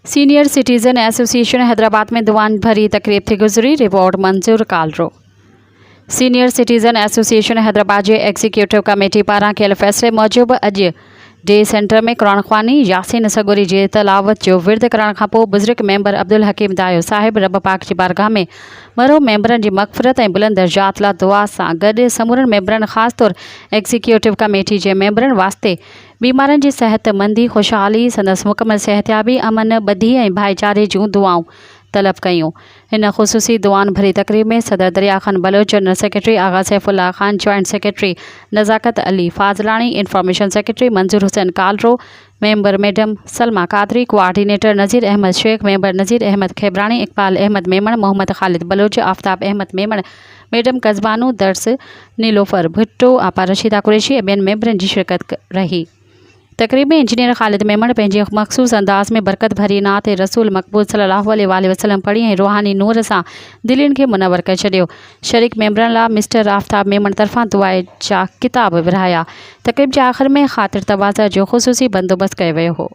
Senior citizen association Hyderabad में दुआन भरी तकरीब थी गुजरी। रिपोर्ट मंजूर कालरो। सीनियर सिटीज़न एसोसिएशन हैदराबाद के एग्जीक्यूटिव कमेटी पारां कयल फैसले मूजिब अॼु डे सेंटर में क़ुरान ख़्वानी यासीन सगोरी जे तलावत जो विर्द करण खां पोइ बुज़ुर्ग मेंबर अब्दुल हकीम दायो साहिब रब पाक जी बारगाह में मरो मेंबरनि जी मग़फ़िरत ऐं बुलंद दर्जात लाइ दुआ सां गॾु समूरनि मेंबरनि ख़ासि तौर एग्जीक्यूटिव कमेटी जे मेंबरनि वास्ते बीमारनि जी सेहतमंदी खुशहाली संदसि मुकमल सेहतियाबी अमन ॿधी ऐं भाईचारे जूं दुआऊं तलब कयूं। इन ख़ुसूसी दुआन भरी तकरीब में सदर Dariya Khan Baloch, general secretary Agha Saifullah Khan, joint secretary Nazakat Ali Fazlani, information secretary Manzoor Hussain Kalro, member madam Salma Qadri, coordinator Nazir Ahmed Shaikh, member Nazir Ahmed Khebrani, Iqbal Ahmed Memon, Mohammad Khalid Baloch, Aftab Ahmed Memon, madam Kazbano Dars, Nilofar Bhutto, आपा रशीदा कुरैशी ऐं ॿियनि मेंबरनि जी शिरकत रही। तकरीब में इंजीनियर ख़ालिद मेमण पंहिंजे मखसूस अंदाज़ में बरकत भरी नात रसूल मक़बूल सल्लल्लाहु अलैहि वसल्लम पढ़ी ऐं रूहानी नूर सां दिलनि खे मुनवर करे छॾियो। शरीक मेंबरनि लाइ मिस्टर आफ्ताब मेमण तरफ़ां दुआ जा किताब विरहाया। तकरीब जे आख़िर में ख़ातिर तवाज़ा जो ख़ुसूसी बंदोबस्तु कयो वियो हो।